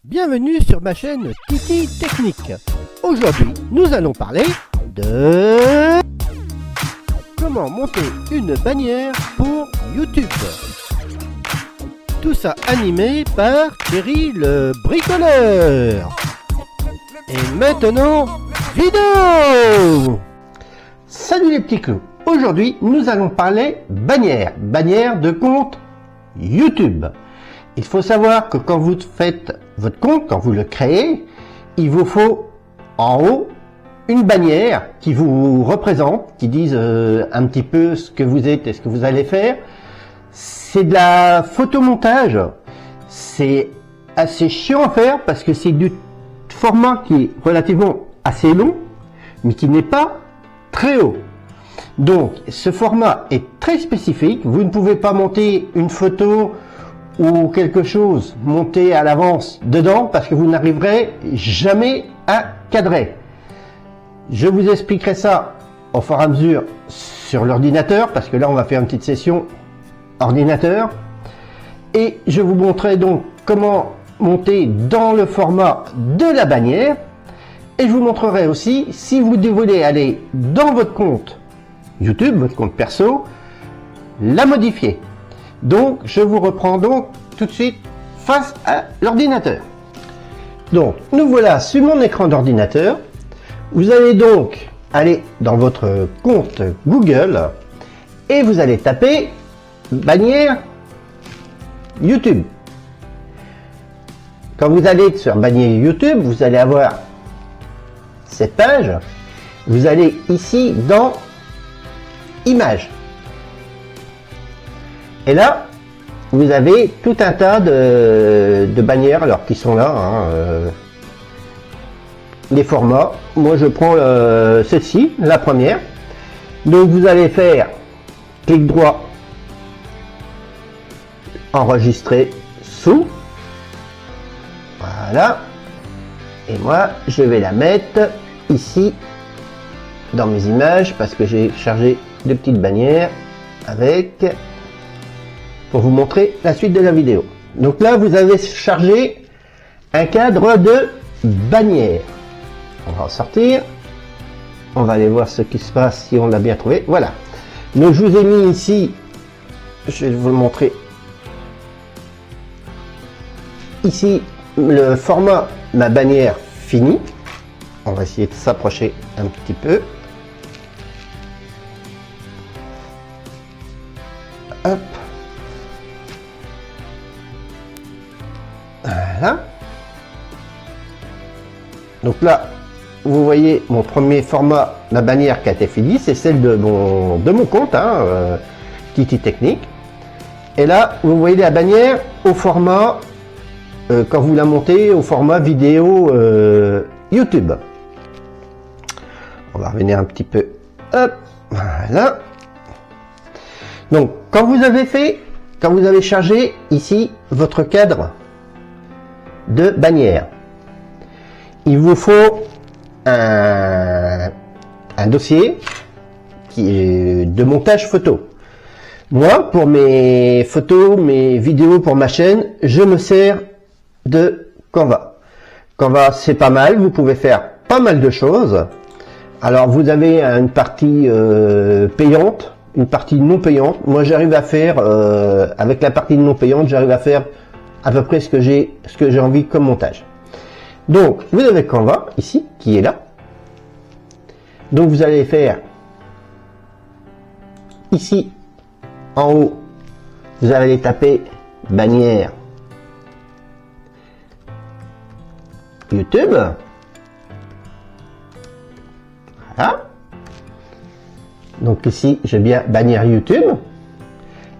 Bienvenue sur ma chaîne Titi Technique. Aujourd'hui, nous allons parler de comment monter une bannière pour YouTube. Tout ça animé par Thierry le bricoleur. Et maintenant, vidéo! Salut les petits clous. Aujourd'hui, nous allons parler bannière de compte YouTube. Il faut savoir que quand vous faites votre compte, quand vous le créez, il vous faut en haut une bannière qui vous représente, qui dise un petit peu ce que vous êtes et ce que vous allez faire. C'est de la photomontage. C'est assez chiant à faire parce que c'est du format qui est relativement assez long, mais qui n'est pas très haut. Donc ce format est très spécifique. Vous ne pouvez pas monter une photo ou quelque chose monté à l'avance dedans parce que vous n'arriverez jamais à cadrer. Je vous expliquerai ça au fur et à mesure sur l'ordinateur parce que là on va faire une petite session ordinateur et je vous montrerai donc comment monter dans le format de la bannière et je vous montrerai aussi si vous voulez aller dans votre compte YouTube, votre compte perso, la modifier. Donc, je vous reprends donc tout de suite face à l'ordinateur. Donc, nous voilà sur mon écran d'ordinateur. Vous allez donc aller dans votre compte Google et vous allez taper bannière YouTube. Quand vous allez sur bannière YouTube, vous allez avoir cette page. Vous allez ici dans Images. Et là, vous avez tout un tas de bannières, alors qui sont là, les formats. Moi, je prends celle-ci, la première. Donc, vous allez faire clic droit, enregistrer sous. Voilà. Et moi, je vais la mettre ici dans mes images parce que j'ai chargé de petites bannières avec, pour vous montrer la suite de la vidéo. Donc là, vous avez chargé un cadre de bannière. On va en sortir. On va aller voir ce qui se passe si on l'a bien trouvé. Voilà. Donc je vous ai mis ici, je vais vous le montrer. Ici, le format de ma bannière finie. On va essayer de s'approcher un petit peu. Hop. Voilà. Donc là, vous voyez mon premier format, ma bannière qui a été finie, c'est celle de mon compte, Titi Technique. Et là, vous voyez la bannière au format, quand vous la montez, au format vidéo YouTube. On va revenir un petit peu. Hop, voilà. Donc, quand vous avez chargé ici votre cadre de bannière, il vous faut un dossier qui est de montage photo. Moi, pour mes photos, mes vidéos pour ma chaîne, je me sers de Canva. Canva, c'est pas mal, vous pouvez faire pas mal de choses. Alors, vous avez une partie payante, une partie non payante. Moi, j'arrive à faire, avec la partie non payante, j'arrive à faire à peu près ce que j'ai envie comme montage. Donc, vous avez Canva, ici, qui est là. Donc, vous allez faire, ici, en haut, vous allez taper bannière YouTube. Voilà. Donc ici, j'ai bien bannière YouTube.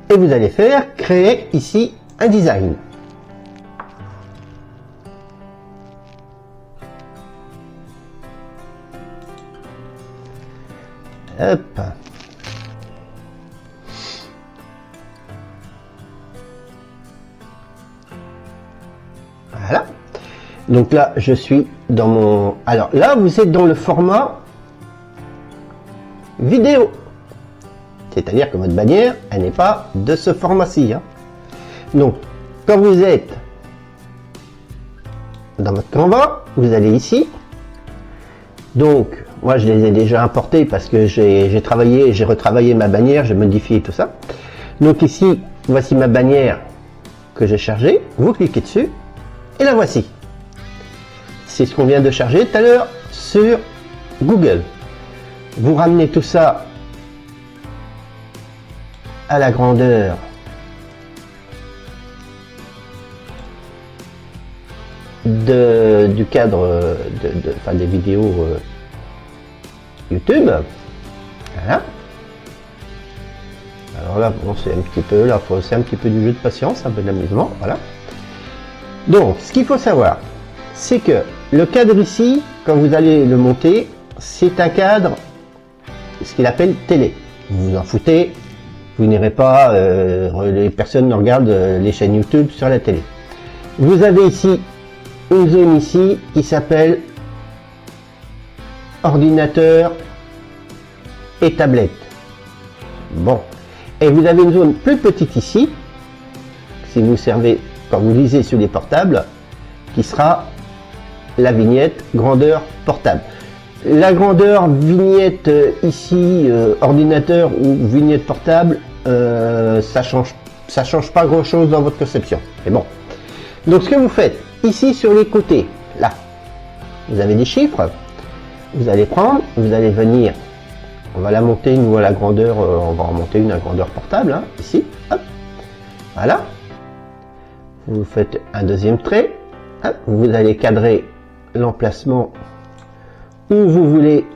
Et vous allez faire créer ici un design. Hop. Voilà. Donc là, je suis dans mon... Alors là, vous êtes dans le format vidéo. C'est-à-dire que votre bannière, elle n'est pas de ce format-ci. Donc, quand vous êtes dans votre Canva, vous allez ici. Donc, moi je les ai déjà importés parce que j'ai travaillé, j'ai retravaillé ma bannière, j'ai modifié tout ça. Donc ici, voici ma bannière que j'ai chargée. Vous cliquez dessus et la voici. C'est ce qu'on vient de charger tout à l'heure sur Google. Vous ramenez tout ça à la grandeur du cadre enfin, des vidéos YouTube. Voilà. Alors là, bon, c'est un petit peu, là, c'est un petit peu du jeu de patience, un peu d'amusement, voilà. Donc, ce qu'il faut savoir, c'est que le cadre ici, quand vous allez le monter, c'est un cadre, ce qu'il appelle télé. Vous vous en foutez, vous n'irez pas, les personnes ne regardent les chaînes YouTube sur la télé. Vous avez ici une zone ici qui s'appelle ordinateur et tablette. Bon. Et vous avez une zone plus petite ici, si vous servez, quand vous lisez sur les portables, qui sera la vignette grandeur portable. La grandeur vignette ici, ordinateur ou vignette portable, ça change pas grand chose dans votre conception. Mais bon. Donc ce que vous faites, ici sur les côtés, là, vous avez des chiffres, vous allez prendre, vous allez venir, on va la monter, nous à la grandeur, on va en monter une à grandeur portable, hein, ici, hop, voilà. Vous faites un deuxième trait, hop, vous allez cadrer l'emplacement où vous voulez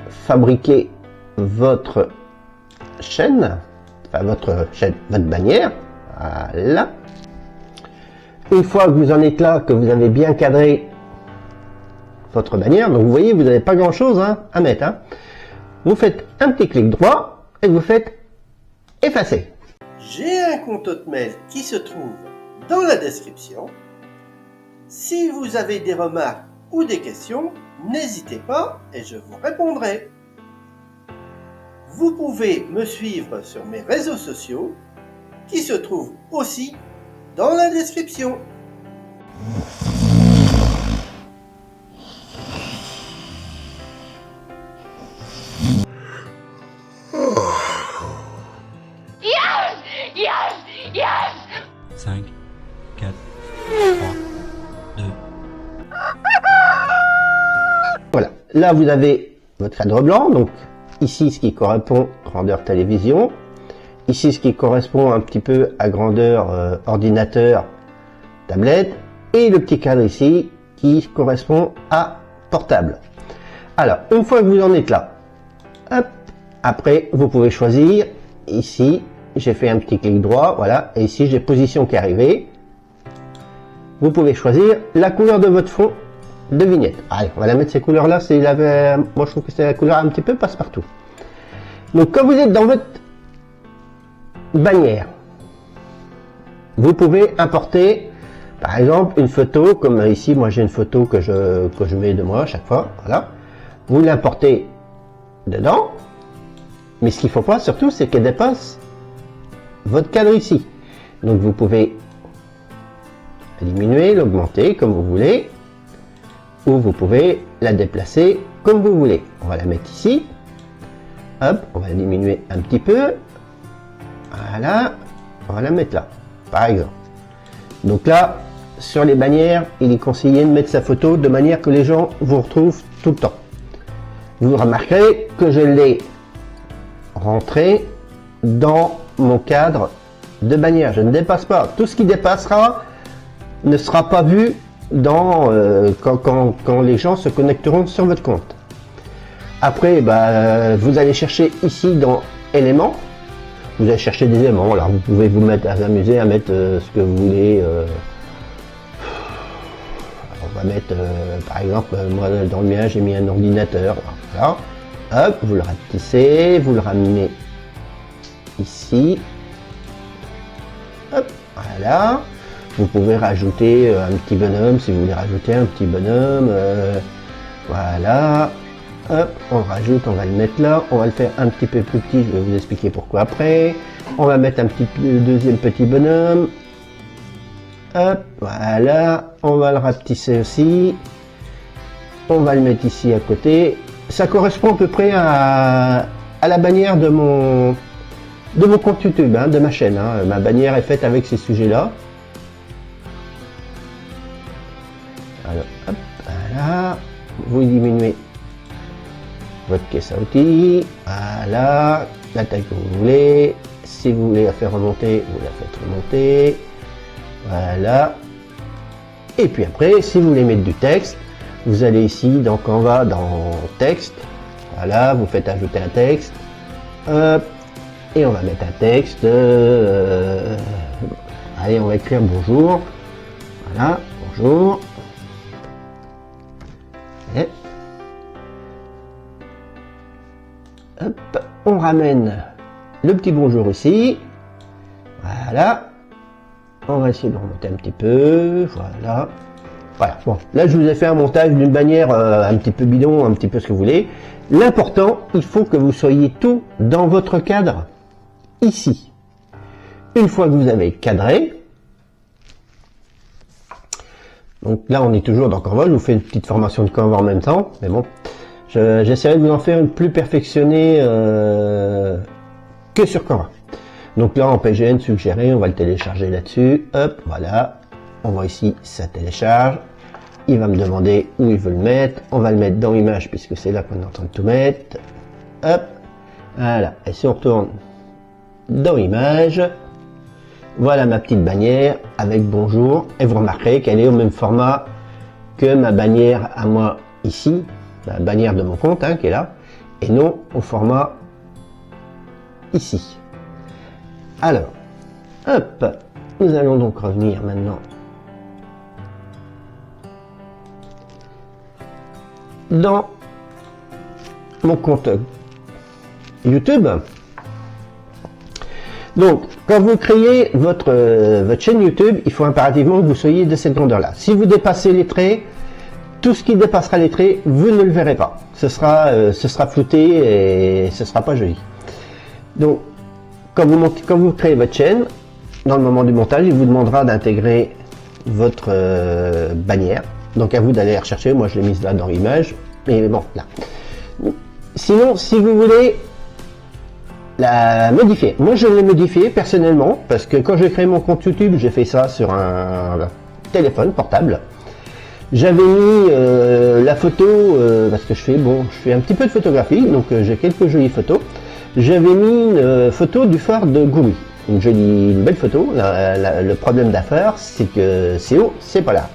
fabriquer votre chaîne, enfin votre bannière, voilà. Une fois que vous en êtes là, que vous avez bien cadré votre bannière, donc vous voyez, vous n'avez pas grand chose à mettre, hein. Vous faites un petit clic droit et vous faites effacer. J'ai un compte Hotmail qui se trouve dans la description. Si vous avez des remarques ou des questions, n'hésitez pas et je vous répondrai. Vous pouvez me suivre sur mes réseaux sociaux qui se trouvent aussi dans la description. Yes! 5, 4, 3, 2. Voilà, là vous avez votre cadre blanc, donc ici ce qui correspond grandeur télévision, ici ce qui correspond un petit peu à grandeur ordinateur, tablette, et le petit cadre ici qui correspond à portable. Alors, une fois que vous en êtes là, hop, après vous pouvez choisir ici. J'ai fait un petit clic droit, voilà, et ici j'ai position qui est arrivée. Vous pouvez choisir la couleur de votre fond de vignette. Allez, on va la mettre ces couleurs-là, moi je trouve que c'est la couleur un petit peu passe-partout. Donc quand vous êtes dans votre bannière, vous pouvez importer, par exemple, une photo, comme ici, moi j'ai une photo que je mets de moi à chaque fois, voilà. Vous l'importez dedans, mais ce qu'il ne faut pas surtout, c'est qu'elle dépasse votre cadre ici. Donc vous pouvez diminuer, l'augmenter comme vous voulez, ou vous pouvez la déplacer comme vous voulez. On va la mettre ici, hop, on va la diminuer un petit peu, voilà, on va la mettre là, par exemple. Donc là, sur les bannières, il est conseillé de mettre sa photo de manière que les gens vous retrouvent tout le temps. Vous remarquerez que je l'ai rentré dans mon cadre de bannière. Je ne dépasse pas. Tout ce qui dépassera ne sera pas vu dans, quand les gens se connecteront sur votre compte. Après, vous allez chercher ici dans éléments. Vous allez chercher des éléments. Alors vous pouvez vous mettre à vous amuser à mettre ce que vous voulez. On va mettre, par exemple, moi dans le mien, j'ai mis un ordinateur. Voilà. Hop, vous le rapetissez, vous le ramenez ici. Hop, voilà. Vous pouvez rajouter un petit bonhomme si vous voulez rajouter un petit bonhomme. Voilà. Hop, on rajoute, on va le mettre là. On va le faire un petit peu plus petit. Je vais vous expliquer pourquoi après. On va mettre un deuxième petit bonhomme. Hop, voilà, on va le rapetisser aussi. On va le mettre ici à côté. Ça correspond à peu près à la bannière de mon compte YouTube, hein, de ma chaîne. Hein. Ma bannière est faite avec ces sujets-là. Alors, hop, voilà. Vous diminuez votre caisse à outils. Voilà. La taille que vous voulez. Si vous voulez la faire remonter, vous la faites remonter. Voilà. Et puis après, si vous voulez mettre du texte, vous allez ici, donc on va dans texte. Voilà, vous faites ajouter un texte. Hop. Et on va mettre un texte. Allez, on va écrire bonjour. Voilà, bonjour. Et hop, on ramène le petit bonjour ici. Voilà. On va essayer de remonter un petit peu. Voilà. Voilà. Bon, là je vous ai fait un montage d'une bannière un petit peu bidon, un petit peu ce que vous voulez. L'important, il faut que vous soyez tout dans votre cadre. Ici. Une fois que vous avez cadré, donc là on est toujours dans Canva, je vous fais une petite formation de Canva en même temps, mais bon, j'essaierai de vous en faire une plus perfectionnée que sur Canva. Donc là en PGN suggéré, on va le télécharger là-dessus, hop, voilà, on voit ici, ça télécharge, il va me demander où il veut le mettre, on va le mettre dans Images puisque c'est là qu'on est en train de tout mettre, hop, voilà, et si on retourne dans Images, voilà ma petite bannière avec bonjour, et vous remarquerez qu'elle est au même format que ma bannière à moi ici, la bannière de mon compte hein, qui est là, et non au format ici. Alors, hop, nous allons donc revenir maintenant dans mon compte YouTube. Donc, quand vous créez votre chaîne YouTube, il faut impérativement que vous soyez de cette grandeur-là. Si vous dépassez les traits, tout ce qui dépassera les traits, vous ne le verrez pas. Ce sera flouté et ce sera pas joli. Donc, quand vous créez votre chaîne, dans le moment du montage, il vous demandera d'intégrer votre bannière. Donc, à vous d'aller la rechercher. Moi, je l'ai mise là dans Images. Mais bon, là. Sinon, si vous voulez la modifier. Moi, je l'ai modifié personnellement parce que quand j'ai créé mon compte YouTube, j'ai fait ça sur un téléphone portable. J'avais mis la photo parce que je fais un petit peu de photographie, donc j'ai quelques jolies photos. J'avais mis une photo du phare de Goury, une belle photo. Le problème d'affaire, c'est que c'est haut, c'est pas là.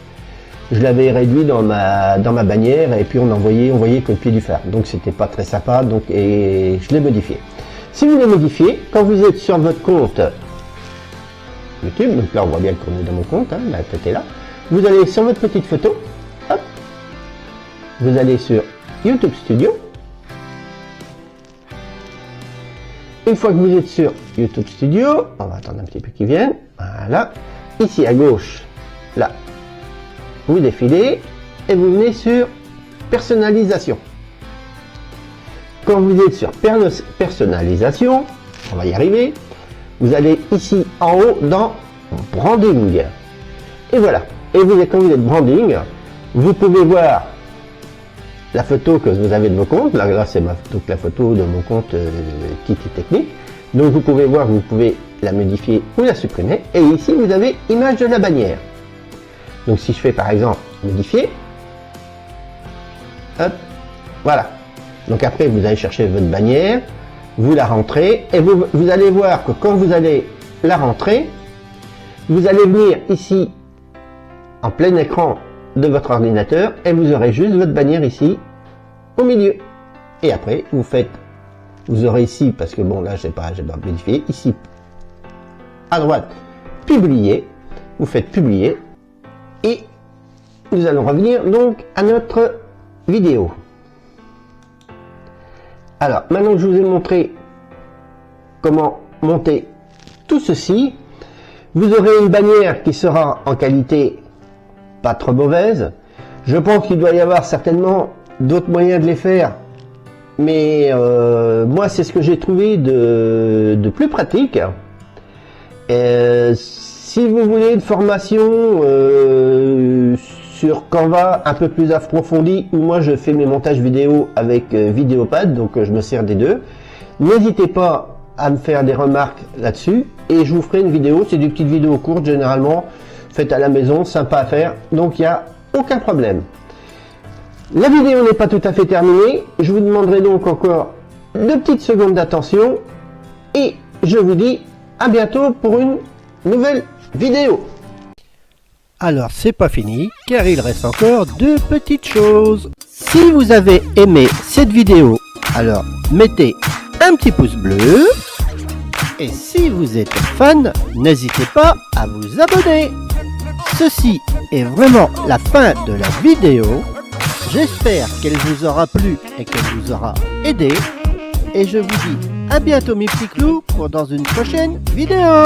Je l'avais réduit dans ma bannière et puis on voyait que le pied du phare, donc c'était pas très sympa, et je l'ai modifié. Si vous le modifiez, quand vous êtes sur votre compte YouTube, donc là on voit bien qu'on est dans mon compte, hein, la tête est là, vous allez sur votre petite photo, hop, vous allez sur YouTube Studio. Une fois que vous êtes sur YouTube Studio, on va attendre un petit peu qu'il vienne, voilà, ici à gauche, là, vous défilez et vous venez sur Personnalisation. Quand vous êtes sur personnalisation, on va y arriver, vous allez ici en haut dans Branding. Et voilà. Et quand vous êtes Branding, vous pouvez voir la photo que vous avez de vos comptes. Là c'est la photo de mon compte Kiki Technique. Donc vous pouvez voir, vous pouvez la modifier ou la supprimer. Et ici vous avez image de la bannière. Donc si je fais par exemple modifier, hop, voilà. Donc après, vous allez chercher votre bannière, vous la rentrez, et vous allez voir que quand vous allez la rentrer, vous allez venir ici, en plein écran de votre ordinateur, et vous aurez juste votre bannière ici, au milieu. Et après, vous aurez ici, parce que bon, là, j'ai pas modifié, ici, à droite, publier, vous faites publier, et nous allons revenir donc à notre vidéo. Alors, maintenant que je vous ai montré comment monter tout ceci, vous aurez une bannière qui sera en qualité pas trop mauvaise. Je pense qu'il doit y avoir certainement d'autres moyens de les faire, mais moi c'est ce que j'ai trouvé de plus pratique. Si vous voulez une formation sur Canva un peu plus approfondie, où moi je fais mes montages vidéo avec Vidéopad, donc je me sers des deux, n'hésitez pas à me faire des remarques là-dessus et je vous ferai une vidéo. C'est des petites vidéos courtes généralement, faites à la maison, sympa à faire, donc il n'y a aucun problème. La vidéo n'est pas tout à fait terminée, je vous demanderai donc encore 2 petites secondes d'attention et je vous dis à bientôt pour une nouvelle vidéo. Alors c'est pas fini car il reste encore 2 petites choses. Si vous avez aimé cette vidéo, alors mettez un petit pouce bleu et si vous êtes fan, n'hésitez pas à vous abonner. Ceci est vraiment la fin de la vidéo. J'espère qu'elle vous aura plu et qu'elle vous aura aidé. Et je vous dis à bientôt mes petits clous pour dans une prochaine vidéo.